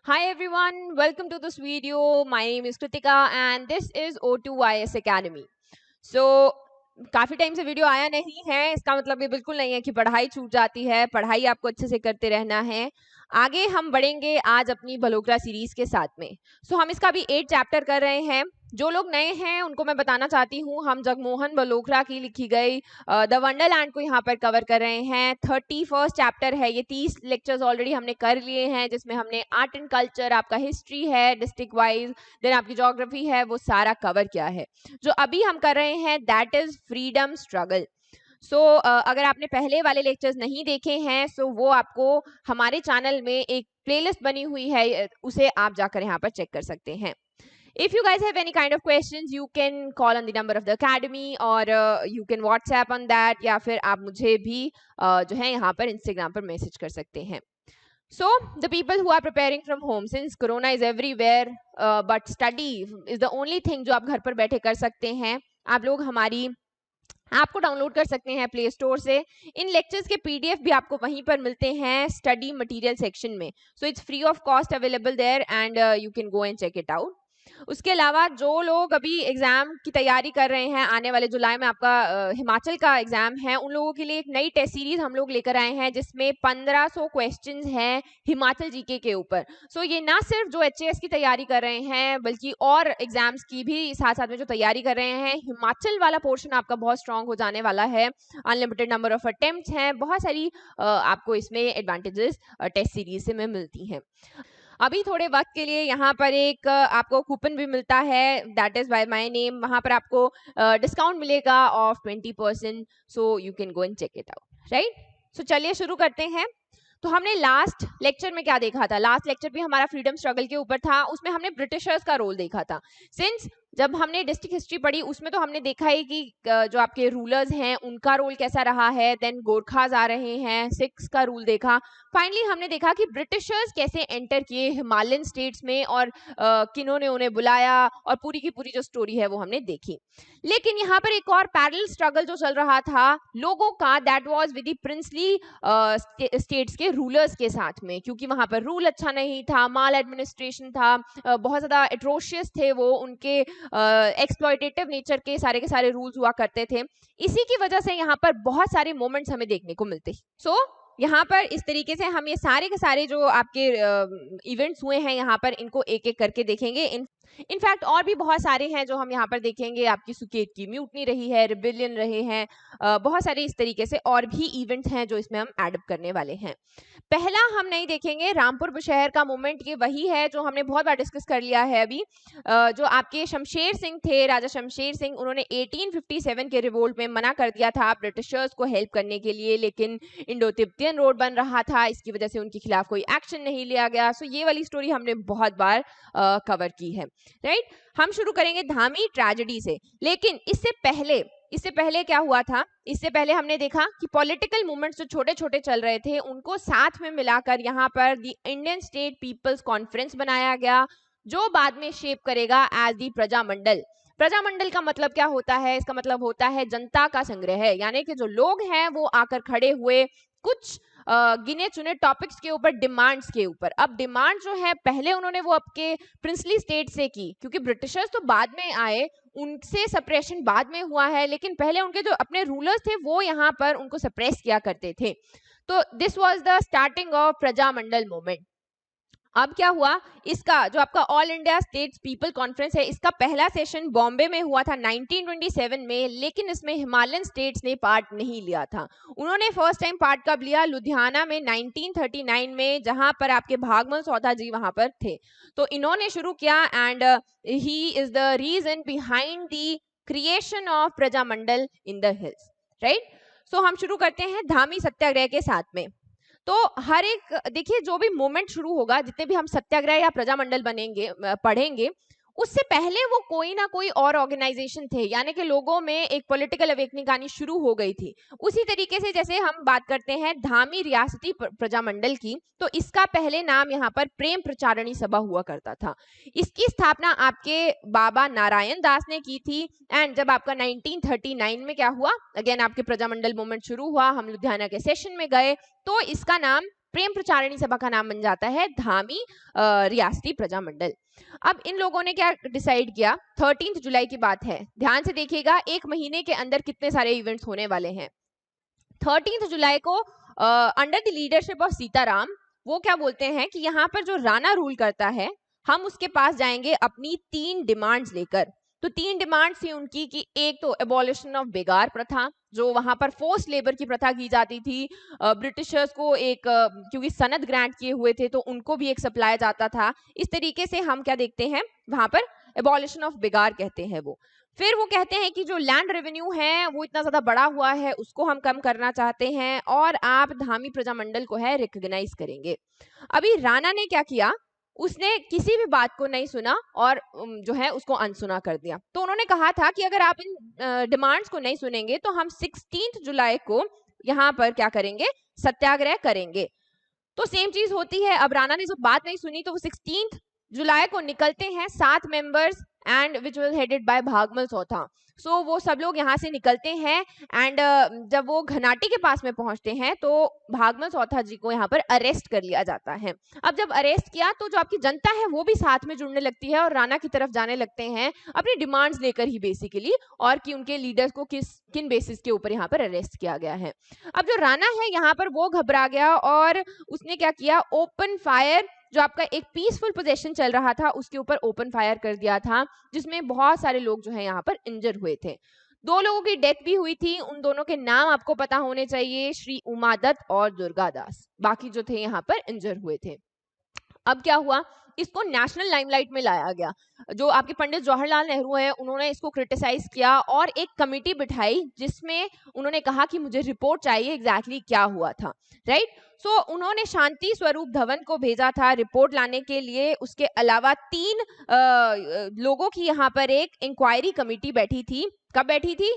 Hi everyone, welcome to this video. My name is Kritika and this is O2IS Academy. So काफी time से video आया नहीं है, इसका मतलब ये बिल्कुल नहीं है कि पढ़ाई छूट जाती है। पढ़ाई आपको अच्छे से करते रहना है। आगे हम बढ़ेंगे आज अपनी बलोकरा सीरीज के साथ में। हम इसका भी 8 चैप्टर कर रहे हैं। जो लोग नए हैं उनको मैं बताना चाहती हूँ, हम जगमोहन बलोकरा की लिखी गई द वंडरलैंड को यहाँ पर कवर कर रहे हैं। 31st चैप्टर है ये। 30 लेक्चर्स ऑलरेडी हमने कर लिए हैं, जिसमें हमने आर्ट एंड कल्चर, आपका हिस्ट्री है डिस्ट्रिक्ट वाइज, देन आपकी ज्योग्राफी है, वो सारा कवर किया है। जो अभी हम कर रहे हैं दैट इज फ्रीडम स्ट्रगल। अगर आपने पहले वाले लेक्चर्स नहीं देखे हैं वो आपको हमारे चैनल में एक प्लेलिस्ट बनी हुई है, उसे आप जाकर यहाँ पर चेक कर सकते हैं। If you guys have any kind of questions, you can call on the number of the academy or you can WhatsApp on that, या फिर आप मुझे भी जो है यहाँ पर Instagram पर मैसेज कर सकते हैं। So the people who are preparing from home, since corona is everywhere, but study is the only thing जो आप घर पर बैठे कर सकते हैं। आप लोग हमारी ऐप को डाउनलोड कर सकते हैं प्ले स्टोर से। इन लेक्चर्स के पीडीएफ भी आपको वहीं पर मिलते हैं स्टडी मटेरियल सेक्शन में। It's free of cost available there and you can go and check it out. उसके अलावा जो लोग अभी एग्जाम की तैयारी कर रहे हैं, आने वाले जुलाई में आपका हिमाचल का एग्जाम है, उन लोगों के लिए एक नई टेस्ट सीरीज हम लोग लेकर आए हैं जिसमें 1500 क्वेश्चंस हैं हिमाचल जीके के ऊपर। ये ना सिर्फ जो एचएएस की तैयारी कर रहे हैं बल्कि और एग्जाम्स की भी साथ साथ में जो तैयारी कर रहे हैं, हिमाचल वाला पोर्शन आपका बहुत स्ट्रांग हो जाने वाला है। अनलिमिटेड नंबर ऑफ अटेम्प्ट्स हैं, बहुत सारी आपको इसमें एडवांटेजेस टेस्ट सीरीज से में मिलती हैं। अभी थोड़े वक्त के लिए यहाँ पर एक आपको कूपन भी मिलता है, that is by my name. वहां पर आपको डिस्काउंट मिलेगा off 20%, so you can go and check it out, right. चलिए शुरू करते हैं। हमने लास्ट लेक्चर में क्या देखा था? लास्ट लेक्चर भी हमारा फ्रीडम स्ट्रगल के ऊपर था। उसमें हमने ब्रिटिशर्स का रोल देखा था। सिंस जब हमने डिस्ट्रिक्ट हिस्ट्री पढ़ी उसमें तो हमने देखा है कि जो आपके रूलर्स हैं उनका रोल कैसा रहा है। देन गोरखाज आ रहे हैं, सिख्स का रूल देखा। फाइनली हमने देखा कि ब्रिटिशर्स कैसे एंटर किए हिमालयन स्टेट्स में और किन्होंने उन्हें बुलाया, और पूरी की पूरी जो स्टोरी है वो हमने देखी। लेकिन यहाँ पर एक और पैरेलल स्ट्रगल जो चल रहा था लोगों का, that was with the princely states के रूलर्स के साथ में, क्योंकि वहां पर रूल अच्छा नहीं था, माल एडमिनिस्ट्रेशन था, बहुत ज्यादा एट्रोशियस थे वो, उनके एक्सप्लॉयटेटिव नेचर के सारे रूल्स हुआ करते थे। इसी की वजह से यहाँ पर बहुत सारे मोमेंट्स हमें देखने को मिलते हैं। यहाँ पर इस तरीके से हम ये सारे के सारे जो आपके इवेंट्स हुए हैं यहाँ पर इनको एक एक करके देखेंगे। इनफैक्ट और भी बहुत सारे हैं जो हम यहाँ पर देखेंगे। आपकी सुकेत की म्यूटनी रही है, रिबेलियन रहे हैं, बहुत सारे इस तरीके से और भी इवेंट्स हैं जो इसमें हम एडअप करने वाले हैं। पहला हम नहीं देखेंगे रामपुर बुशहर का मोमेंट, ये वही है जो हमने बहुत बार डिस्कस कर लिया है अभी। जो आपके शमशेर सिंह थे, राजा शमशेर सिंह, उन्होंने 1857 के रिवोल्ट में मना कर दिया था ब्रिटिशर्स को हेल्प करने के लिए, लेकिन इंडो तिब्बतियन रोड बन रहा था, इसकी वजह से उनके खिलाफ कोई एक्शन नहीं लिया गया। ये वाली स्टोरी हमने बहुत बार कवर की है, राइट। हम शुरू करेंगे धामी ट्रेजेडी से। लेकिन इससे पहले क्या हुआ था? इससे पहले हमने देखा कि पॉलिटिकल मूवमेंट्स जो छोटे छोटे चल रहे थे उनको साथ में मिलाकर यहाँ पर the Indian state people's conference बनाया गया, जो बाद में शेप करेगा एज दी प्रजामंडल। प्रजामंडल का मतलब क्या होता है? इसका मतलब होता है जनता का संग्रह, यानी कि जो लोग हैं वो आकर खड़े हुए कुछ गिने चुने टॉपिक्स के ऊपर, डिमांड्स के ऊपर। अब डिमांड जो है पहले उन्होंने वो आपके प्रिंसली स्टेट से की, क्योंकि ब्रिटिशर्स तो बाद में आए, उनसे सप्रेशन बाद में हुआ है, लेकिन पहले उनके जो अपने रूलर्स थे वो यहाँ पर उनको सप्रेस किया करते थे। This was the starting of Prajamandal movement. अब क्या हुआ? इसका जो आपका all India states people conference है, इसका पहला सेशन बॉम्बे में हुआ था 1927 में, लेकिन इसमें हिमालयन स्टेट्स ने पार्ट नहीं लिया था। उन्होंने फर्स्ट टाइम पार्ट कब लिया? लुधियाना में 1939 में, जहां पर आपके भागमल सौदा जी वहां पर थे। इन्होंने शुरू किया and he is the reason behind the creation of Prajamandal in the hills, right. हम शुरू करते हैं धामी सत्याग्रह के साथ में। हर एक देखिए जो भी मूवमेंट शुरू होगा, जितने भी हम सत्याग्रह या प्रजामंडल बनेंगे पढ़ेंगे, उससे पहले वो कोई ना कोई और ऑर्गेनाइजेशन थे, यानी कि लोगों में एक पॉलिटिकल अवेकनिंग आनी शुरू हो गई थी। उसी तरीके से जैसे हम बात करते हैं धामी रियासती प्रजामंडल की, तो इसका पहले नाम यहाँ पर प्रेम प्रचारणी सभा हुआ करता था। इसकी स्थापना आपके बाबा नारायण दास ने की थी। एंड जब आपका 1939 में क्या हुआ, अगेन आपके प्रजामंडल मूवमेंट शुरू हुआ, हम लुधियाना के सेशन में गए, तो इसका नाम प्रेम प्रचारिणी सभा का नाम बन जाता है धामी रियासती प्रजामंडल। अब इन लोगों ने क्या डिसाइड किया, 13 जुलाई की बात है, ध्यान से देखिएगा, एक महीने के अंदर कितने सारे इवेंट्स होने वाले हैं। 13 जुलाई को under the leadership of Sitaram वो क्या बोलते हैं कि यहाँ पर जो राणा रूल करता है, हम उसके पास जाएंगे अपनी 3 डिमांड्स लेकर। तो 3 डिमांड्स थी उनकी कि एक तो एबॉलिशन ऑफ बेगार प्रथा, जो वहां पर फोर्स लेबर की प्रथा की जाती थी, ब्रिटिशर्स को एक क्योंकि सनद ग्रांट किए हुए थे तो उनको भी एक सप्लाई जाता था। इस तरीके से हम क्या देखते हैं वहां पर एबॉलिशन ऑफ बेगार कहते हैं वो। फिर वो कहते हैं कि जो लैंड रेवेन्यू है वो इतना ज्यादा बड़ा हुआ है, उसको हम कम करना चाहते हैं और आप धामी प्रजामंडल को है रिकॉग्नाइज करेंगे। अभी राणा ने क्या किया, उसने किसी भी बात को नहीं सुना और जो है उसको अनसुना कर दिया। तो उन्होंने कहा था कि अगर आप इन डिमांड्स को नहीं सुनेंगे तो हम 16 जुलाई को यहाँ पर क्या करेंगे, सत्याग्रह करेंगे। तो सेम चीज होती है, अब राणा ने जब बात नहीं सुनी तो वो 16 जुलाई को निकलते हैं 7 members and which was headed by Bhagmal चौथा। सो वो सब लोग यहाँ से निकलते हैं एंड जब वो घनाटी के पास में पहुंचते हैं तो भागमल चौथा जी को यहाँ पर अरेस्ट कर लिया जाता है। अब जब अरेस्ट किया तो जो आपकी जनता है वो भी साथ में जुड़ने लगती है और राणा की तरफ जाने लगते हैं अपनी डिमांड्स लेकर ही बेसिकली, और कि उनके लीडर्स को किन बेसिस के ऊपर यहाँ पर अरेस्ट किया गया है। अब जो राणा है यहाँ पर वो घबरा गया और उसने क्या किया, ओपन फायर, जो आपका एक पीसफुल पोजीशन चल रहा था उसके ऊपर ओपन फायर कर दिया था, जिसमें बहुत सारे लोग जो है यहाँ पर इंजर हुए थे। 2 लोगों की डेथ भी हुई थी, उन दोनों के नाम आपको पता होने चाहिए, श्री उमादत्त और दुर्गादास। बाकी जो थे यहाँ पर इंजर हुए थे। अब क्या हुआ, इसको नेशनल लाइमलाइट में लाया गया। जो आपके पंडित जवाहरलाल नेहरू हैं उन्होंने इसको क्रिटिसाइज किया और एक कमिटी बिठाई जिसमें उन्होंने कहा कि मुझे रिपोर्ट चाहिए एग्जैक्टली क्या हुआ था, राइट। सो उन्होंने शांति स्वरूप धवन को भेजा था रिपोर्ट लाने के लिए। उसके अलावा 3 लोगों की यहाँ पर एक इंक्वायरी कमिटी बैठी थी। कब बैठी थी,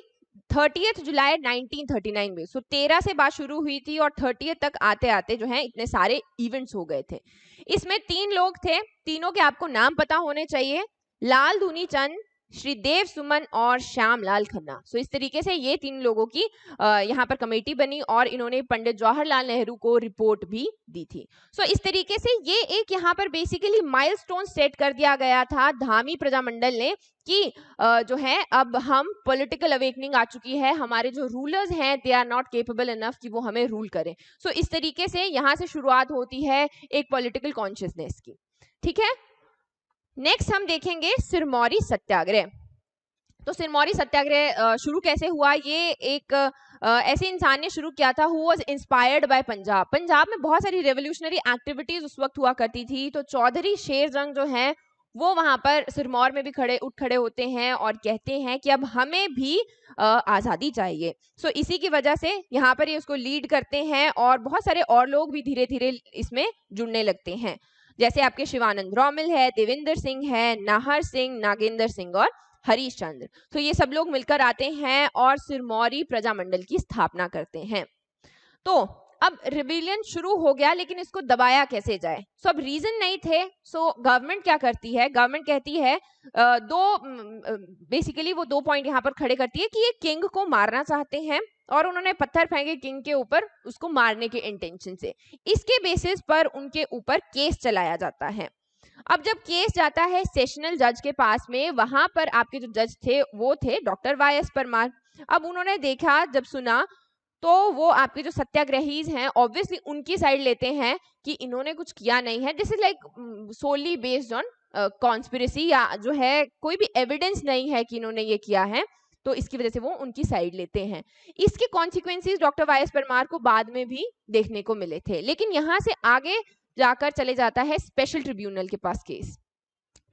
30 जुलाई 1939 में। सो 13 से बात शुरू हुई थी और 30 तक आते आते जो है इतने सारे इवेंट्स हो गए थे। इसमें 3 लोग थे, तीनों के आपको नाम पता होने चाहिए, लाल धूनी चंद, श्री देव सुमन और श्यामलाल खन्ना। सो इस तरीके से ये 3 लोगों की यहाँ पर कमेटी बनी और इन्होंने पंडित जवाहरलाल नेहरू को रिपोर्ट भी दी थी। सो इस तरीके से ये एक यहाँ पर बेसिकली माइलस्टोन सेट कर दिया गया था धामी प्रजामंडल ने कि जो है अब हम पॉलिटिकल अवेकनिंग आ चुकी है, हमारे जो रूलर्स हैं they are not capable enough कि वो हमें रूल करें। सो इस तरीके से यहाँ से शुरुआत होती है एक पॉलिटिकल कॉन्शियसनेस की, ठीक है। नेक्स्ट हम देखेंगे सिरमौरी सत्याग्रह। तो सिरमौरी सत्याग्रह शुरू कैसे हुआ, ये एक ऐसे इंसान ने शुरू किया था who was inspired by Punjab. Punjab में बहुत सारी रेवोल्यूशनरी एक्टिविटीज उस वक्त हुआ करती थी, तो चौधरी शेरजंग जो है वो वहां पर सिरमौर में भी उठ खड़े होते हैं और कहते हैं कि अब हमें भी आजादी चाहिए। सो इसी की वजह से यहाँ पर ये उसको लीड करते हैं और बहुत सारे और लोग भी धीरे धीरे इसमें जुड़ने लगते हैं, जैसे आपके शिवानंद रोमिल है, देवेंद्र सिंह है, नाहर सिंह, नागेंद्र सिंह और हरीश चंद्र। तो ये सब लोग मिलकर आते हैं और सिरमौरी प्रजामंडल की स्थापना करते हैं। तो अब रिबेलियन शुरू हो गया, लेकिन इसको दबाया कैसे जाए। सो अब रीजन नहीं थे। सो गवर्नमेंट क्या करती है, गवर्नमेंट कहती है बेसिकली वो 2 पॉइंट यहाँ पर खड़े करती है कि ये किंग को मारना चाहते हैं और उन्होंने पत्थर फेंके किंग के ऊपर उसको मारने के इंटेंशन से। इसके बेसिस पर उनके ऊपर केस चलाया जाता है। अब जब केस जाता है सेशनल जज के पास में, वहां पर आपके जो जज थे वो थे डॉक्टर वाई.एस. परमार। अब उन्होंने देखा, जब सुना, तो वो आपके जो सत्याग्रहीज हैं ऑब्वियसली उनकी साइड लेते हैं कि इन्होंने कुछ किया नहीं है, this is like solely based on conspiracy, या जो है कोई भी एविडेंस नहीं है कि इन्होंने ये किया है, तो इसकी वजह से वो उनकी साइड लेते हैं। इसके कॉन्सिक्वेंसेस डॉक्टर वाई.एस. परमार को बाद में भी देखने को मिले थे, लेकिन यहाँ से आगे जाकर चले जाता है स्पेशल ट्रिब्यूनल के पास केस।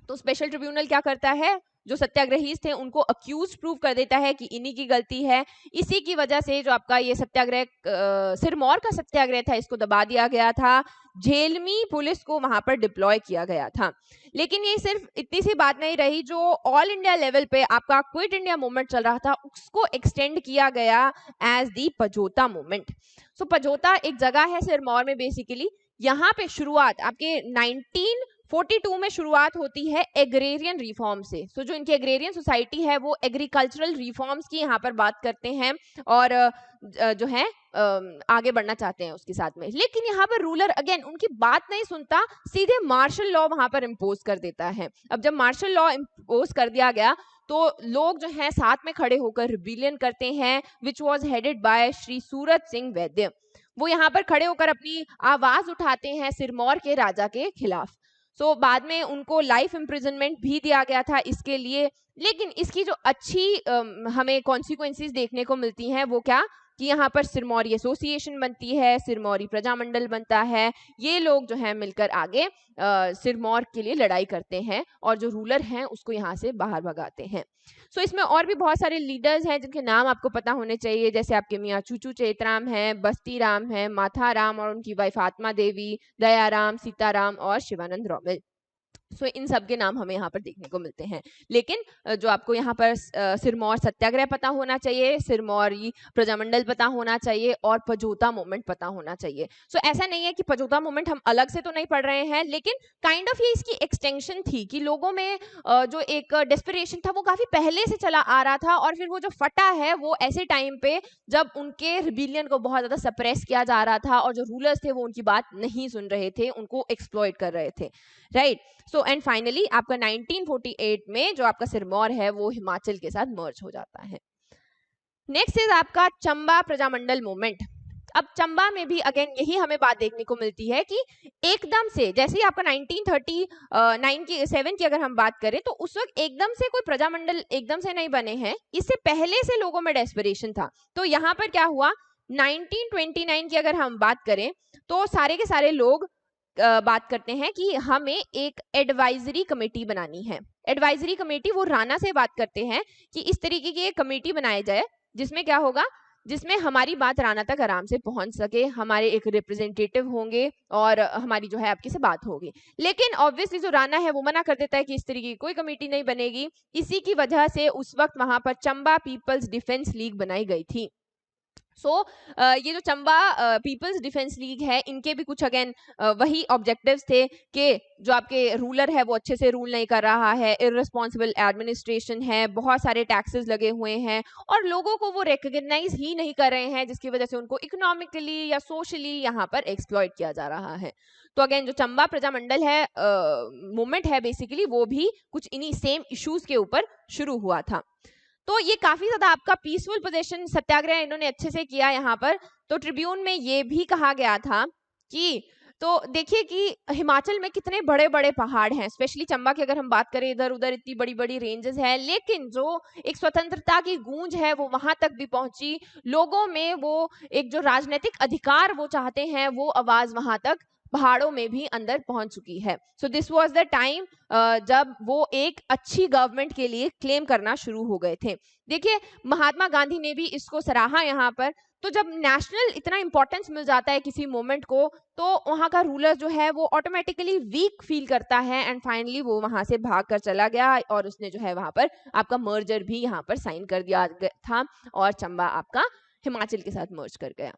तो स्पेशल ट्रिब्यूनल क्या करता है, जो सत्याग्रही थे उनको अक्यूज प्रूव कर देता है कि इन्हीं की गलती है। इसी की वजह से जो आपका ये सत्याग्रह सिरमौर का सत्याग्रह था इसको दबा दिया गया था, झेलमी पुलिस को वहां पर डिप्लॉय किया गया था। लेकिन ये सिर्फ इतनी सी बात नहीं रही, जो ऑल इंडिया लेवल पे आपका क्विट इंडिया मूवमेंट चल रहा था उसको एक्सटेंड किया गया एज दी पजोता मूवमेंट। सो पजोता एक जगह है सिरमौर में बेसिकली, यहाँ पे शुरुआत आपके 42 में शुरुआत होती है एग्रेरियन रिफॉर्म से। सो जो इनकी एग्रेरियन सोसाइटी है वो एग्रीकल्चरल रिफॉर्म्स की यहाँ पर बात करते हैं और जो है आगे बढ़ना चाहते हैं उसके साथ में। लेकिन यहाँ पर रूलर अगेन उनकी बात नहीं सुनता, सीधे मार्शल लॉ वहां पर इम्पोज कर देता है। अब जब मार्शल लॉ इम्पोज कर दिया गया तो लोग जो हैं साथ में खड़े होकर रिबिलियन करते हैं, which was headed by Shri Surat Singh Vaidya. वो यहाँ पर खड़े होकर अपनी आवाज उठाते हैं सिरमौर के राजा के खिलाफ। सो बाद में उनको लाइफ इम्प्रिजनमेंट भी दिया गया था इसके लिए। लेकिन इसकी जो अच्छी हमें कॉन्सिक्वेंसेस देखने को मिलती हैं वो क्या कि यहाँ पर सिरमौरी एसोसिएशन बनती है, सिरमौरी प्रजामंडल बनता है। ये लोग जो है मिलकर आगे सिरमौर के लिए लड़ाई करते हैं और जो रूलर हैं उसको यहाँ से बाहर भगाते हैं। सो इसमें और भी बहुत सारे लीडर्स हैं जिनके नाम आपको पता होने चाहिए, जैसे आपके मियाँ चूचू चेतराम हैं, बस्ती राम है, माथा राम और उनकी वाइफ आत्मा देवी, दयाराम, सीताराम और शिवानंद रोमिल। सो इन सब के नाम हमें यहाँ पर देखने को मिलते हैं। लेकिन जो आपको यहाँ पर सिरमौर सत्याग्रह पता होना चाहिए, सिरमौरी प्रजामंडल पता होना चाहिए और पजोता मूवमेंट पता होना चाहिए। सो ऐसा नहीं है कि पजोता मूवमेंट हम अलग से तो नहीं पढ़ रहे हैं, लेकिन काइंड ऑफ ये इसकी एक्सटेंशन थी कि लोगों में जो एक डेस्परेशन था वो काफी पहले से चला आ रहा था और फिर वो जो फटा है वो ऐसे टाइम पे जब उनके रिबिलियन को बहुत ज्यादा सप्रेस किया जा रहा था और जो रूलर्स थे वो उनकी बात नहीं सुन रहे थे, उनको एक्सप्लॉइट कर रहे थे, राइट। सो एंड फाइनली आपका 1948 में जो आपका सिरमौर है वो हिमाचल के साथ मर्ज हो जाता है। नेक्स्ट इज आपका चंबा प्रजामंडल मूवमेंट। अब चंबा में भी अगेन यही हमें बात देखने को मिलती है कि एकदम से जैसे ही आपका 1939 की 7 की अगर हम बात करें तो उस वक्त एकदम से कोई प्रजामंडल एकदम से नहीं बने हैं, इससे पहले से लोगों में डेस्परेशन था। तो यहाँ पर क्या हुआ 1929 की अगर हम बात करें तो सारे के सारे लोग बात करते हैं कि हमें एक एडवाइजरी कमेटी बनानी है। एडवाइजरी कमेटी वो राणा से बात करते हैं कि इस तरीके की एक कमेटी बनाई जाए जिसमें क्या होगा, जिसमें हमारी बात राणा तक आराम से पहुंच सके, हमारे एक रिप्रेजेंटेटिव होंगे और हमारी जो है आपकी से बात होगी। लेकिन ऑब्वियसली जो राणा है वो मना कर देता है कि इस तरीके की कोई कमेटी नहीं बनेगी। इसी की वजह से उस वक्त वहां पर चंबा पीपल्स डिफेंस लीग बनाई गई थी। सो ये जो चंबा पीपल्स डिफेंस लीग है इनके भी कुछ अगेन वही ऑब्जेक्टिव्स थे कि जो आपके रूलर है वो अच्छे से रूल नहीं कर रहा है, इररिस्पॉन्सिबल एडमिनिस्ट्रेशन है, बहुत सारे टैक्सेस लगे हुए हैं और लोगों को वो रिकॉग्नाइज ही नहीं कर रहे हैं, जिसकी वजह से उनको इकोनॉमिकली या सोशली यहाँ पर एक्सप्लॉइट किया जा रहा है। तो अगेन जो चंबा प्रजामंडल है मूवमेंट है बेसिकली वो भी कुछ इन्हीं सेम इश्यूज के ऊपर शुरू हुआ था। तो ये काफी ज्यादा आपका पीसफुल पोजीशन सत्याग्रह इन्होंने अच्छे से किया यहाँ पर। तो ट्रिब्यून में ये भी कहा गया था कि तो देखिए कि हिमाचल में कितने बड़े बड़े पहाड़ हैं, स्पेशली चंबा की अगर हम बात करें, इधर उधर इतनी बड़ी बड़ी रेंजेस है, लेकिन जो एक स्वतंत्रता की गूंज है वो वहां तक भी पहुंची। लोगों में वो एक जो राजनीतिक अधिकार वो चाहते हैं वो आवाज वहां तक पहाड़ों में भी अंदर पहुंच चुकी है। So this was the time जब वो एक अच्छी गवर्नमेंट के लिए क्लेम करना शुरू हो गए थे। देखिए महात्मा गांधी ने भी इसको सराहा यहाँ पर। तो जब नेशनल इतना इंपॉर्टेंस मिल जाता है किसी मोमेंट को तो वहां का रूलर जो है वो ऑटोमेटिकली वीक फील करता है एंड फाइनली वो वहां से भाग कर चला गया और उसने जो है वहां पर आपका मर्जर भी यहाँ पर साइन कर दिया था और चंबा आपका हिमाचल के साथ मर्ज कर गया।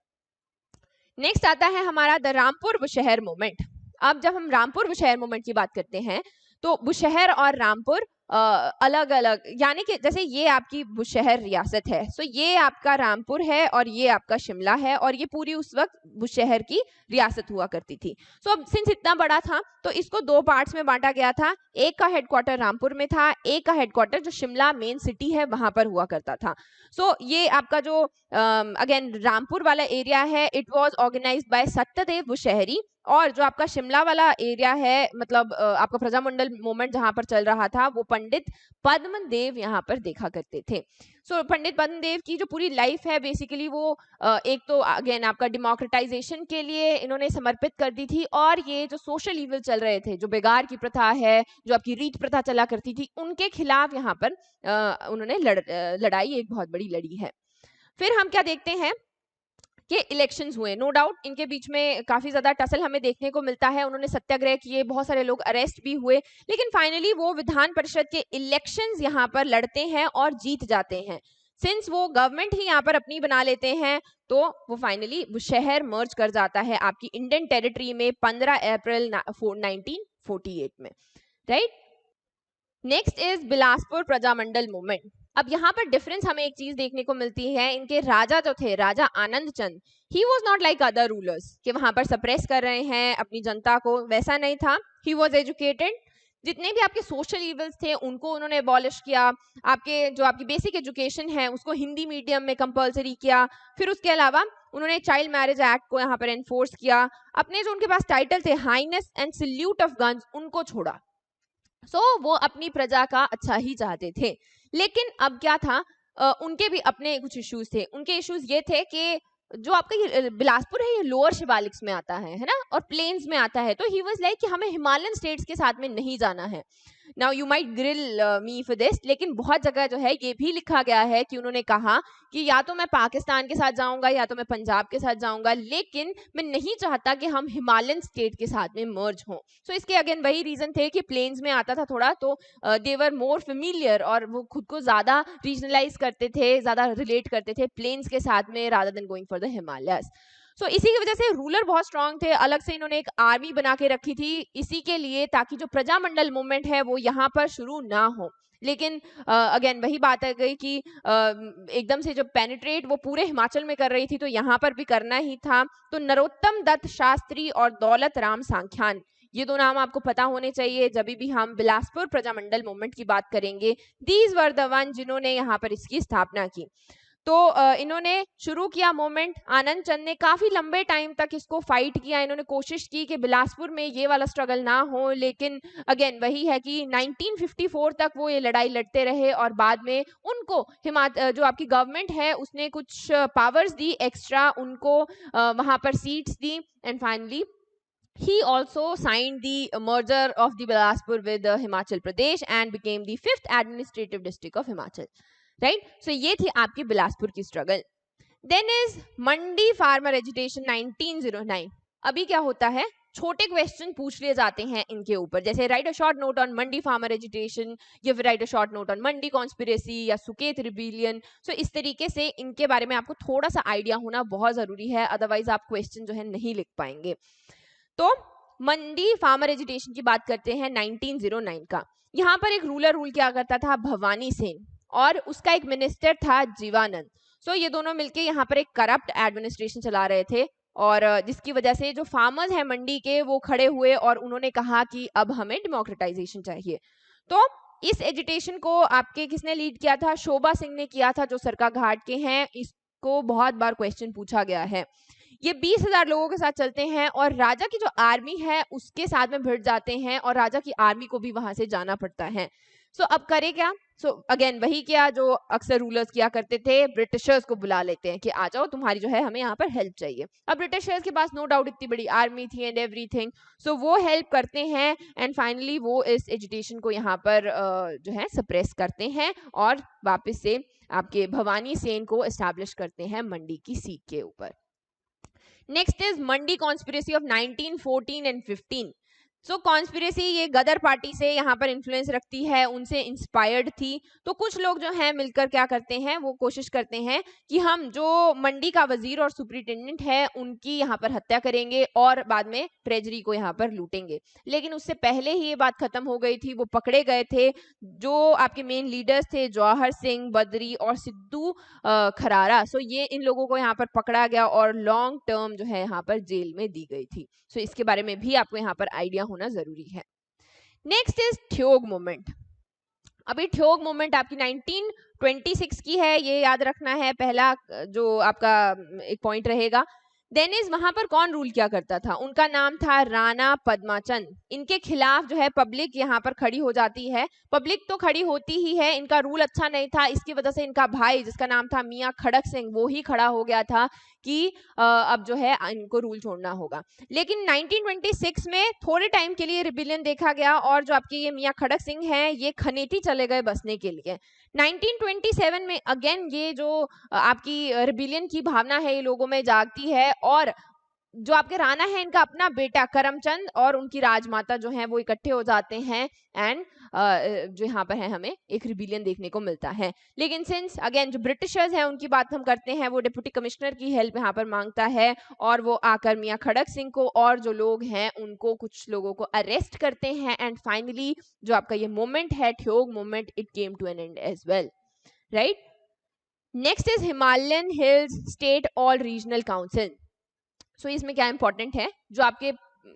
नेक्स्ट आता है हमारा द रामपुर बुशहर मूवमेंट। अब जब हम रामपुर बुशहर मूवमेंट की बात करते हैं तो बुशहर और रामपुर अलग अलग, यानी कि जैसे ये आपकी बुशहर रियासत है, सो ये आपका रामपुर है और ये आपका शिमला है और ये पूरी उस वक्त बुशहर की रियासत हुआ करती थी। सो अब सिंस इतना बड़ा था तो इसको दो पार्ट्स में बांटा गया था। एक का हेडक्वार्टर रामपुर में था, एक का हेडक्वार्टर जो शिमला मेन सिटी है वहां पर हुआ करता था। सो ये आपका जो अगेन रामपुर वाला एरिया है it was organized by Satyadev Bushahri और जो आपका शिमला वाला एरिया है मतलब आपका प्रजामंडल मूवमेंट जहां पर चल रहा था वो पंडित पद्मदेव यहाँ पर देखा करते थे। सो पंडित पद्मदेव की जो पूरी लाइफ है बेसिकली वो एक तो अगेन आपका डेमोक्रेटाइजेशन के लिए इन्होंने समर्पित कर दी थी और ये जो सोशल इविल चल रहे थे, जो बेगार की प्रथा है, जो आपकी रीत प्रथा चला करती थी, उनके खिलाफ यहाँ पर उन्होंने लड़ाई एक बहुत बड़ी लड़ी है। फिर हम क्या देखते हैं कि इलेक्शंस हुए, नो डाउट इनके बीच में काफी ज्यादा टसल हमें देखने को मिलता है। उन्होंने सत्याग्रह किए, बहुत सारे लोग अरेस्ट भी हुए, लेकिन फाइनली वो विधान परिषद के इलेक्शंस यहाँ पर लड़ते हैं और जीत जाते हैं। सिंस वो गवर्नमेंट ही यहाँ पर अपनी बना लेते हैं तो वो फाइनली वो शहर मर्ज कर जाता है आपकी इंडियन टेरिटरी में 15 अप्रैल 19 1948 में, right. Next is Bilaspur Prajamandal movement. अब यहाँ पर डिफरेंस हमें एक चीज देखने को मिलती है, इनके राजा जो थे, Raja Anand Chand, he was not like other rulers कि वहां पर सप्रेस कर रहे हैं अपनी जनता को, वैसा नहीं था। ही वॉज एजुकेटेड, जितने भी आपके सोशल इवल्स थे उनको उन्होंने अबॉलिश किया। आपकी बेसिक एजुकेशन है उसको हिंदी मीडियम में कंपलसरी किया। फिर उसके अलावा उन्होंने चाइल्ड मैरिज एक्ट को यहाँ पर एनफोर्स किया। अपने जो उनके पास टाइटल थे highness and salute of guns, उनको छोड़ा। वो अपनी प्रजा का अच्छा ही चाहते थे। लेकिन अब क्या था, उनके भी अपने कुछ इश्यूज थे। उनके इश्यूज ये थे कि जो आपका ये बिलासपुर है ये लोअर शिवालिक्स में आता है ना, और प्लेन्स में आता है। तो ही वाज लाइक कि हमें हिमालयन स्टेट्स के साथ में नहीं जाना है। Now you might grill me for this, लेकिन बहुत जगह जो है ये भी लिखा गया है कि उन्होंने कहा कि या तो मैं पाकिस्तान के साथ जाऊंगा या तो मैं पंजाब के साथ जाऊंगा, लेकिन मैं नहीं चाहता कि हम हिमालयन स्टेट के साथ में मर्ज हों। सो इसके अगेन वही रीजन थे कि प्लेन्स में आता था थोड़ा, तो दे वर मोर फेमिलियर, और वो खुद को ज्यादा रीजनलाइज करते थे, ज्यादा रिलेट करते थे प्लेन्स के साथ में rather than going for the Himalayas. So इसी की वजह से रूलर बहुत स्ट्रांग थे। अलग से इन्होंने एक आर्मी बना के रखी थी इसी के लिए, ताकि जो प्रजामंडल मूवमेंट है वो यहाँ पर शुरू ना हो। लेकिन अगेन वही बात आ गई कि एकदम से जब पेनिट्रेट वो पूरे हिमाचल में कर रही थी तो यहाँ पर भी करना ही था। तो नरोत्तम दत्त शास्त्री और दौलत राम सांख्यान, ये दो नाम आपको पता होने चाहिए जब भी हम बिलासपुर प्रजामंडल मूवमेंट की बात करेंगे। दीज वर द वन जिन्होंने यहाँ पर इसकी स्थापना की। तो इन्होंने शुरू किया मूवमेंट। आनंद चंद ने काफी लंबे टाइम तक इसको फाइट किया। इन्होंने कोशिश की कि बिलासपुर में ये वाला स्ट्रगल ना हो, लेकिन अगेन वही है कि 1954 तक वो ये लड़ाई लड़ते रहे, और बाद में उनको जो आपकी गवर्नमेंट है उसने कुछ पावर्स दी एक्स्ट्रा, उनको वहां पर seats the, and finally he also signed the merger of the Bilaspur with Himachal Pradesh and became the 5th administrative district of Himachal. Right. So ये थी आपकी बिलासपुर की struggle. Then is Mandi farmer agitation 1909। अभी क्या होता है, छोटे क्वेश्चन पूछ लिए जाते हैं इनके ऊपर, जैसे right a short note on Mandi farmer agitation, या फिर right a short note on Mandi conspiracy या सुकेत रिबिलियन। सो इस तरीके से इनके बारे में आपको थोड़ा सा आइडिया होना बहुत जरूरी है, अदरवाइज आप क्वेश्चन जो है नहीं लिख पाएंगे। तो मंडी फार्मर एजिटेशन की बात करते हैं 1909 का। यहाँ पर एक रूलर रूल क्या करता था, भवानी सेन, और उसका एक मिनिस्टर था जीवानंद। सो ये दोनों मिलके यहाँ पर एक करप्ट एडमिनिस्ट्रेशन चला रहे थे, और जिसकी वजह से जो फार्मर्स हैं मंडी के वो खड़े हुए और उन्होंने कहा कि अब हमें डेमोक्रेटाइजेशन चाहिए। तो इस एजिटेशन को आपके किसने लीड किया था, शोभा सिंह ने किया था, जो सरका घाट के हैं। इसको बहुत बार क्वेश्चन पूछा गया है। ये 20,000 लोगों के साथ चलते हैं और राजा की जो आर्मी है उसके साथ में भिड़ जाते हैं, और राजा की आर्मी को भी वहां से जाना पड़ता है। सो अब करे क्या, अगेन वही किया जो अक्सर रूलर्स किया करते थे, ब्रिटिशर्स को बुला लेते हैं कि आ जाओ, तुम्हारी जो है हमें यहाँ पर हेल्प चाहिए। अब ब्रिटिशर्स के पास नो डाउट इतनी बड़ी आर्मी थी एंड एवरीथिंग, सो वो हेल्प करते हैं, एंड फाइनली वो इस एजिटेशन को यहाँ पर जो है सप्रेस करते हैं, और वापस से आपके भवानी सेन को एस्टैब्लिश करते हैं मंडी की सीट के ऊपर। Next is Mandi conspiracy of 1914 and 15। So conspiracy ये गदर पार्टी से यहाँ पर इन्फ्लुएंस रखती है, उनसे इंस्पायर्ड थी। तो कुछ लोग जो हैं मिलकर क्या करते हैं, वो कोशिश करते हैं कि हम जो मंडी का वजीर और सुपरिटेंडेंट है उनकी यहाँ पर हत्या करेंगे और बाद में ट्रेजरी को यहाँ पर लूटेंगे। लेकिन उससे पहले ही ये बात खत्म हो गई थी, वो पकड़े गए थे। जो आपके मेन लीडर्स थे जवाहर सिंह, बद्री और सिद्धू खरारा, सो ये इन लोगों को यहाँ पर पकड़ा गया और लॉन्ग टर्म जो है यहाँ पर जेल में दी गई थी। सो इसके बारे में भी आपको यहाँ पर आइडिया होना जरूरी है। Next is Theog movement. अभी ठ्योग मूवमेंट आपकी 1926 की है, ये याद रखना है, पहला जो आपका एक पॉइंट रहेगा। देन इज वहां पर कौन रूल क्या करता था, उनका नाम था राणा पद्माचंद। इनके खिलाफ जो है पब्लिक यहाँ पर खड़ी हो जाती है। पब्लिक तो खड़ी होती ही है, इनका रूल अच्छा नहीं था, इसकी वजह से इनका भाई जिसका नाम था मियां खड़क सिंह, वो ही खड़ा हो गया था कि अब जो है इनको रूल छोड़ना होगा। लेकिन 1926 में थोड़े टाइम के लिए रिबिलियन देखा गया, और जो आपके ये मियां खड़क सिंह हैं ये खनेती चले गए बसने के लिए। 1927 में अगेन ये जो आपकी रिबिलियन की भावना है ये लोगों में जागती है, और जो आपके राणा है इनका अपना बेटा करमचंद और उनकी राजमाता जो है वो इकट्ठे हो जाते हैं एंड जो यहाँ पर है हमें एक रिबिलियन देखने को मिलता है। लेकिन सिंस अगेन जो ब्रिटिशर्स हैं उनकी बात हम करते हैं, वो डिप्टी कमिश्नर की हेल्प यहाँ पर मांगता है और वो आकर मियाँ खड़क सिंह को और जो लोग हैं उनको कुछ लोगों को अरेस्ट करते हैं एंड फाइनली जो आपका ये मोमेंट है Theog moment, it came to an end as well, right. Next is Himalayan hills state all regional council. So इसमें क्या इंपॉर्टेंट है, जो आपके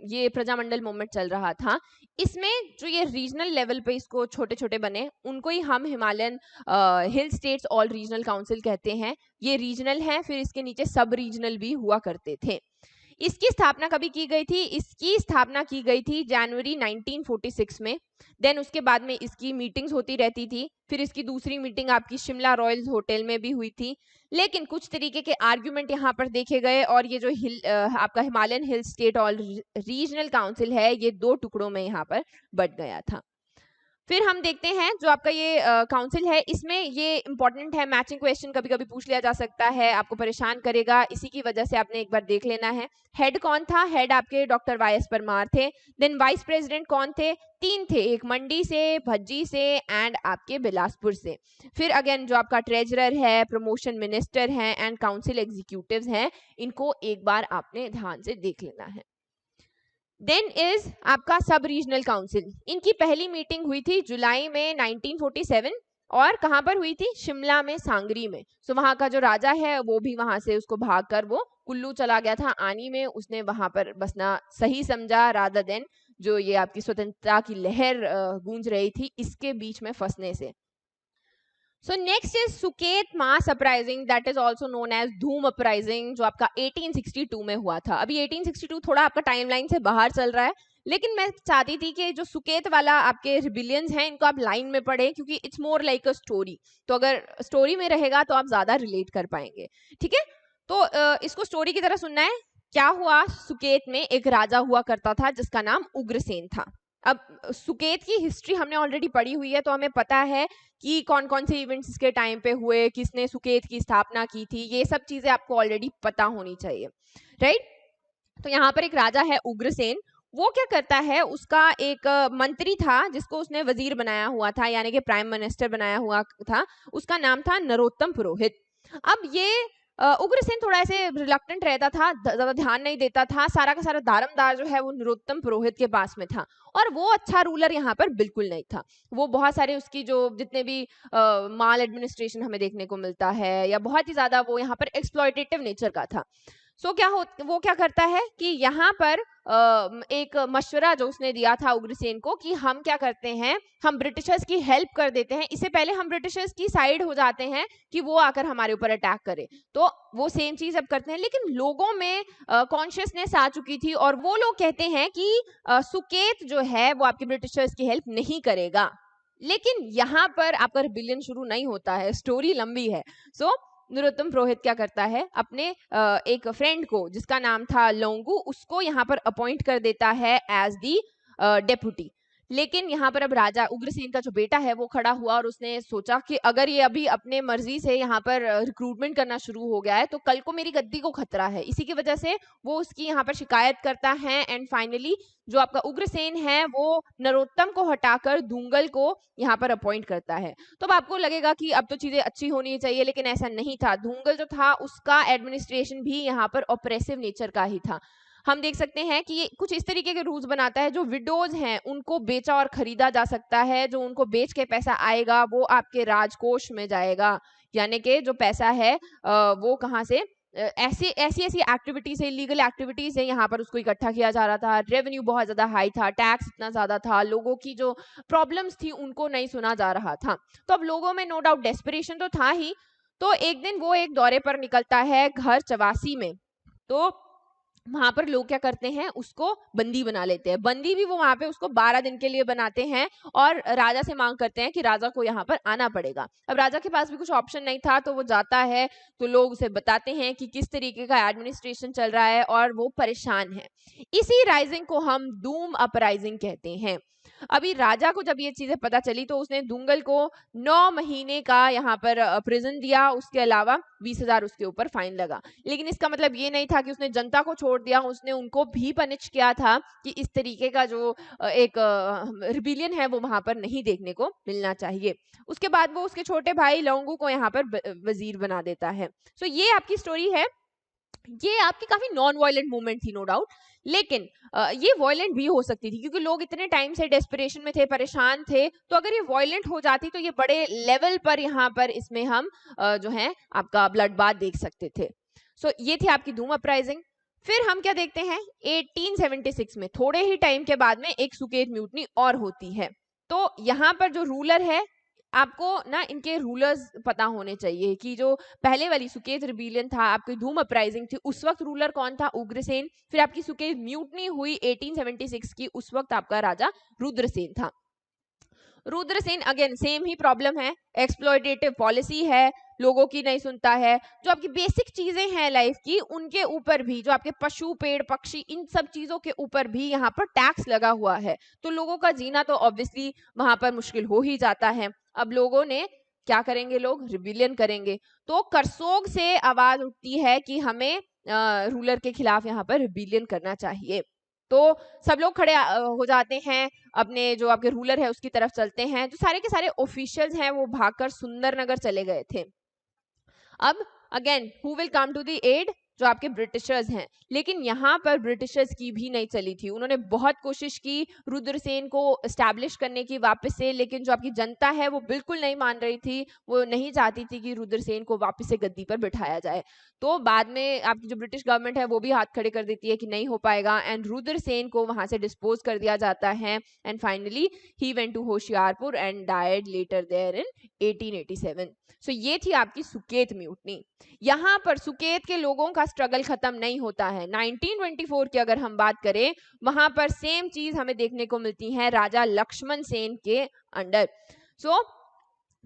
ये प्रजामंडल मूवमेंट चल रहा था इसमें जो ये रीजनल लेवल पे इसको छोटे छोटे बने उनको ही हम हिमालयन हिल स्टेट्स ऑल रीजनल काउंसिल कहते हैं। ये रीजनल है, फिर इसके नीचे सब रीजनल भी हुआ करते थे। इसकी स्थापना कभी की गई थी? इसकी स्थापना की गई थी जनवरी 1946 में। देन उसके बाद में इसकी मीटिंग्स होती रहती थी, फिर इसकी दूसरी मीटिंग आपकी शिमला रॉयल्स होटल में भी हुई थी। लेकिन कुछ तरीके के आर्ग्यूमेंट यहाँ पर देखे गए और ये जो आपका Himalayan hill state all regional council है ये 2 टुकड़ों में यहाँ पर बट गया था। फिर हम देखते हैं जो आपका ये काउंसिल है इसमें ये इंपॉर्टेंट है, मैचिंग क्वेश्चन कभी कभी पूछ लिया जा सकता है, आपको परेशान करेगा, इसी की वजह से आपने एक बार देख लेना है। हेड कौन था? हेड आपके डॉक्टर वाई.एस. परमार थे। देन वाइस प्रेसिडेंट कौन थे? 3 थे, एक मंडी से, भज्जी से एंड आपके बिलासपुर से। फिर अगेन जो आपका ट्रेजरर है, प्रमोशन मिनिस्टर है एंड काउंसिल एग्जीक्यूटिव्स हैं, इनको एक बार आपने ध्यान से देख लेना है। देन इज आपका सब रीजनल काउंसिल। इनकी पहली मीटिंग हुई थी जुलाई में 1947 और कहां पर हुई थी? शिमला में, सांगरी में। सो वहां का जो राजा है वो भी वहां से उसको भागकर वो कुल्लू चला गया था आनी में, उसने वहां पर बसना सही समझा रादर देन जो ये आपकी स्वतंत्रता की लहर गूंज रही थी इसके बीच में फंसने से। So next is Suket mass uprising, that is also known as Dhoom uprising, जो आपका 1862 में हुआ था। अभी 1862 थोड़ा आपका टाइमलाइन से बाहर चल रहा है, लेकिन मैं चाहती थी कि जो सुकेत वाला आपके रिबिलियंस हैं इनको आप लाइन में पढ़ें क्योंकि it's more like a story. तो अगर स्टोरी में रहेगा तो आप ज्यादा रिलेट कर पाएंगे, ठीक है। तो इसको स्टोरी की तरह सुनना है। क्या हुआ? सुकेत में एक राजा हुआ करता था जिसका नाम उग्रसेन था। अब सुकेत की हिस्ट्री हमने ऑलरेडी पढ़ी हुई है तो हमें पता है कि कौन कौन से इवेंट्स इसके टाइम पे हुए, किसने सुकेत की स्थापना की थी, ये सब चीजें आपको ऑलरेडी पता होनी चाहिए, राइट। तो यहाँ पर एक राजा है उग्रसेन, वो क्या करता है, उसका एक मंत्री था जिसको उसने वजीर बनाया हुआ था यानी कि प्राइम मिनिस्टर बनाया हुआ था, उसका नाम था नरोत्तम पुरोहित। अब ये उग्रसेन थोड़ा ऐसे रिलक्टेंट रहता था, ज्यादा ध्यान नहीं देता था, सारा का सारा दारमदार जो है वो नरोत्तम पुरोहित के पास में था और वो अच्छा रूलर यहाँ पर बिल्कुल नहीं था। वो बहुत सारे उसकी जो जितने भी माल एडमिनिस्ट्रेशन हमें देखने को मिलता है या बहुत ही ज्यादा वो यहाँ पर एक्सप्लॉयटेटिव नेचर का था। सो वो क्या करता है कि यहाँ पर एक मशवरा जो उसने दिया था उग्रसेन को कि हम क्या करते हैं, हम ब्रिटिशर्स की हेल्प कर देते हैं, इससे पहले हम ब्रिटिशर्स की साइड हो जाते हैं कि वो आकर हमारे ऊपर अटैक करे। तो वो सेम चीज अब करते हैं, लेकिन लोगों में कॉन्शियसनेस आ चुकी थी और वो लोग कहते हैं कि सुकेत जो है वो आपके ब्रिटिशर्स की हेल्प नहीं करेगा। लेकिन यहाँ पर आपका रिबिलियन शुरू नहीं होता है, स्टोरी लंबी है। सो नरोत्तम पुरोहित क्या करता है, अपने एक फ्रेंड को जिसका नाम था लोंगू, उसको यहाँ पर अपॉइंट कर देता है एज दी डेप्यूटी। लेकिन यहाँ पर अब राजा उग्रसेन का जो बेटा है वो खड़ा हुआ और उसने सोचा कि अगर ये अभी अपने मर्जी से यहाँ पर रिक्रूटमेंट करना शुरू हो गया है तो कल को मेरी गद्दी को खतरा है। इसी की वजह से वो उसकी यहाँ पर शिकायत करता है एंड फाइनली जो आपका उग्रसेन है वो नरोत्तम को हटाकर धूंगल को यहाँ पर अपॉइंट करता है। तो अब आपको लगेगा कि अब तो चीजें अच्छी होनी चाहिए, लेकिन ऐसा नहीं था। धूंगल जो था उसका एडमिनिस्ट्रेशन भी यहाँ पर ऑपरेसिव नेचर का ही था। हम देख सकते हैं कि ये कुछ इस तरीके के रूल्स बनाता है, जो विडोज हैं उनको बेचा और खरीदा जा सकता है, जो उनको बेच के पैसा आएगा वो आपके राजकोष में जाएगा, यानी कि जो पैसा है वो कहाँ से ऐसी ऐसी एक्टिविटीज है, इलीगल एक्टिविटीज है, यहाँ पर उसको इकट्ठा किया जा रहा था। रेवेन्यू बहुत ज्यादा हाई था, टैक्स इतना ज्यादा था, लोगों की जो प्रॉब्लम्स थी उनको नहीं सुना जा रहा था। तो अब लोगों में नो डाउट डेस्परेशन तो था ही। तो एक दिन वो एक दौरे पर निकलता है घर चवासी में, तो वहां पर लोग क्या करते हैं, उसको बंदी बना लेते हैं। बंदी भी वो वहां पे उसको 12 दिन के लिए बनाते हैं और राजा से मांग करते हैं कि राजा को यहाँ पर आना पड़ेगा। अब राजा के पास भी कुछ ऑप्शन नहीं था तो वो जाता है, तो लोग उसे बताते हैं कि किस तरीके का एडमिनिस्ट्रेशन चल रहा है और वो परेशान है। इसी राइजिंग को हम धूम अपराइजिंग कहते हैं। अभी राजा को जब ये चीजें पता चली तो उसने दुंगल को 9 महीने का यहाँ पर प्रिजन दिया, उसके अलावा 20,000 उसके ऊपर फाइन लगा। लेकिन इसका मतलब ये नहीं था कि उसने जनता को छोड़ दिया, उसने उनको भी पनिश किया था कि इस तरीके का जो एक रिबिलियन है वो वहां पर नहीं देखने को मिलना चाहिए। उसके बाद वो उसके छोटे भाई लौंगू को यहाँ पर वजीर बना देता है। सो ये आपकी स्टोरी है। ये आपकी काफी नॉन वायलेंट मूवमेंट थी नो डाउट, लेकिन ये वायलेंट भी हो सकती थी क्योंकि लोग इतने टाइम से डेस्परेशन में थे, परेशान थे। तो अगर ये वायलेंट हो जाती तो ये बड़े लेवल पर यहाँ पर इसमें हम जो है आपका ब्लड बाथ देख सकते थे। सो ये थी आपकी धूम अपराइजिंग। फिर हम क्या देखते हैं 1876 में, थोड़े ही टाइम के बाद में एक सुकेत म्यूटनी और होती है। तो यहाँ पर जो रूलर है, आपको ना इनके रूलर्स पता होने चाहिए कि जो पहले वाली सुकेत रिबेलियन था, आपकी धूम अपराइजिंग थी, उस वक्त रूलर कौन था? उग्रसेन। फिर आपकी सुकेत म्यूटनी हुई 1876 की, उस वक्त आपका राजा रुद्रसेन था। रुद्रसेन अगेन सेम ही प्रॉब्लम है, एक्सप्लॉयटेटिव पॉलिसी है, लोगों की नहीं सुनता है। जो आपकी बेसिक चीजें हैं लाइफ की, उनके ऊपर भी, जो आपके पशु पेड़ पक्षी, इन सब चीजों के ऊपर भी यहाँ पर टैक्स लगा हुआ है। तो लोगों का जीना तो ऑब्वियसली वहां पर मुश्किल हो ही जाता है। अब लोगों ने क्या करेंगे? लोग रिबिलियन करेंगे। तो करसोग से आवाज उठती है कि हमें रूलर के खिलाफ यहाँ पर रिबिलियन करना चाहिए। तो सब लोग खड़े हो जाते हैं, अपने जो आपके रूलर है उसकी तरफ चलते हैं। जो सारे के सारे ऑफिशियल्स हैं वो भागकर सुंदरनगर चले गए थे। अब again who will come to the aid? जो आपके ब्रिटिशर्स हैं। लेकिन यहाँ पर ब्रिटिशर्स की भी नहीं चली थी। उन्होंने बहुत कोशिश की रुद्रसेन को एस्टैब्लिश करने की वापस से, लेकिन जो आपकी जनता है वो बिल्कुल नहीं मान रही थी। वो नहीं चाहती थी कि रुद्रसेन को वापस से गद्दी पर बिठाया जाए। तो बाद में आपकी जो ब्रिटिश गवर्नमेंट है वो भी हाथ खड़े कर देती है कि नहीं हो पाएगा, एंड रुद्रसेन को वहां से डिस्पोज कर दिया जाता है। And finally he went to Hoshiarpur and died later there in 1887। सो ये थी आपकी सुकेत म्यूटनी। यहाँ पर सुकेत के लोगों का स्ट्रगल खत्म नहीं होता है। 1924 की अगर हम बात करें, वहां पर सेम चीज हमें देखने को मिलती है राजा लक्ष्मण सेन के अंडर। सो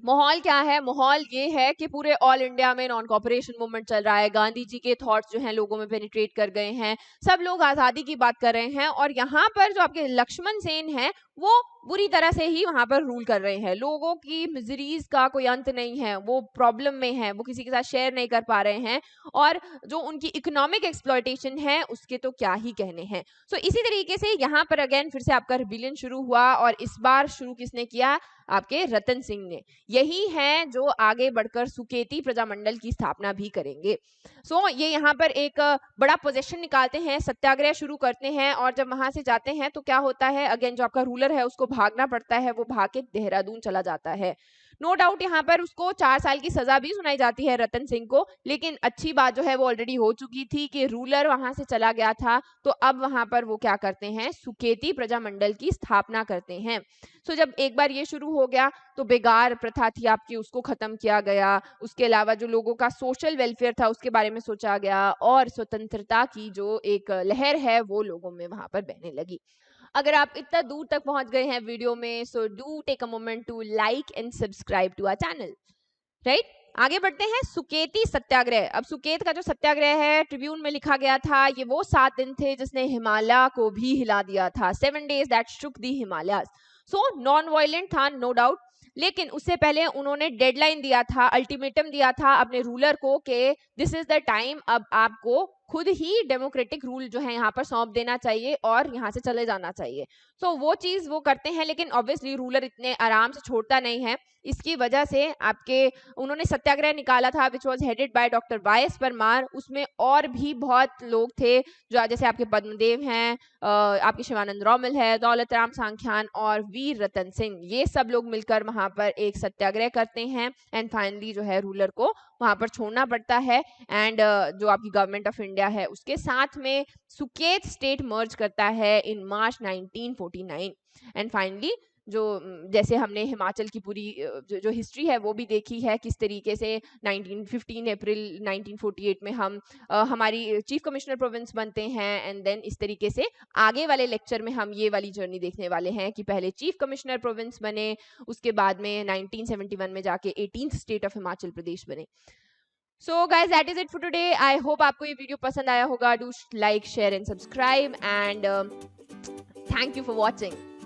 माहौल क्या है? माहौल ये है कि पूरे ऑल इंडिया में नॉन कॉपरेशन मूवमेंट चल रहा है। गांधी जी के थॉट्स जो हैं लोगों में पेनिट्रेट कर गए हैं। सब लोग आजादी की बात कर रहे हैं, और यहाँ पर जो आपके लक्ष्मण सेन है वो बुरी तरह से ही वहां पर रूल कर रहे हैं। लोगों की मिजरीज का कोई अंत नहीं है, वो प्रॉब्लम में है, वो किसी के साथ शेयर नहीं कर पा रहे हैं, और जो उनकी इकोनॉमिक एक्सप्लॉयटेशन है उसके तो क्या ही कहने हैं। सो इसी तरीके से यहाँ पर अगेन फिर से आपका रिबिलियन शुरू हुआ, और इस बार शुरू किसने किया? आपके रतन सिंह ने। यही है जो आगे बढ़कर सुकेती प्रजामंडल की स्थापना भी करेंगे। सो ये यहाँ पर एक बड़ा पोजीशन निकालते हैं, सत्याग्रह शुरू करते हैं, और जब वहां से जाते हैं तो क्या होता है? अगेन जो आपका रूलर है उसको भागना पड़ता है, वो भाग के देहरादून चला जाता है। नो डाउट यहाँ पर उसको 4 साल की सजा भी सुनाई जाती है रतन सिंह को, लेकिन अच्छी बात जो है वो ऑलरेडी हो चुकी थी कि रूलर वहां से चला गया था। तो अब वहां पर वो क्या करते हैं? सुकेती प्रजामंडल की स्थापना करते हैं। सो जब एक बार ये शुरू हो गया तो बेगार प्रथा थी आपकी, उसको खत्म किया गया। उसके अलावा जो लोगों का सोशल वेलफेयर था उसके बारे में सोचा गया, और स्वतंत्रता की जो एक लहर है वो लोगों में वहां पर बहने लगी। अगर आप इतना दूर तक पहुंच गए हैं वीडियो में, so do take a moment to like and subscribe to our channel, right? आगे बढ़ते हैं सुकेती सत्याग्रह। अब सुकेत का जो सत्याग्रह है ट्रिब्यून में लिखा गया था, ये वो 7 दिन थे जिसने हिमालय को भी हिला दिया था। 7 days that Shuk the Himalayas. So non violent था नो डाउट, लेकिन उससे पहले उन्होंने डेडलाइन दिया था, अल्टीमेटम दिया था अपने रूलर को कि दिस इज द टाइम, अब आपको खुद ही डेमोक्रेटिक रूल जो है यहाँ पर सौंप देना चाहिए और यहाँ से चले जाना चाहिए। सो वो चीज वो करते हैं, लेकिन ऑब्वियसली रूलर इतने आराम से छोड़ता नहीं है। इसकी वजह से आपके उन्होंने सत्याग्रह निकाला था which was headed by doctor Y S. Parmar. उसमें और भी बहुत लोग थे, जो जैसे आपके पद्मदेव हैं, आपके शिवानंद रोमिल है, दौलत राम सांख्यान और वीर रतन सिंह, ये सब लोग मिलकर वहां पर एक सत्याग्रह करते हैं। एंड फाइनली जो है रूलर को वहां पर छोड़ना पड़ता है, एंड जो आपकी गवर्नमेंट ऑफ इंडिया है उसके साथ में सुकेत स्टेट मर्ज करता है इन मार्च 1949। एंड फाइनली जो जैसे हमने हिमाचल की पूरी जो हिस्ट्री है वो भी देखी है, किस तरीके से 15 अप्रैल 1948 में हम हमारी चीफ कमिश्नर प्रोविंस बनते हैं, एंड देन इस तरीके से आगे वाले लेक्चर में हम ये वाली जर्नी देखने वाले हैं कि पहले चीफ कमिश्नर प्रोविंस बने, उसके बाद में 1971 में जाके 18th state of Himachal Pradesh बने। So guys that is it for today. I hope आपको ये वीडियो पसंद आया होगा। Do like share and subscribe, and thank you for watching.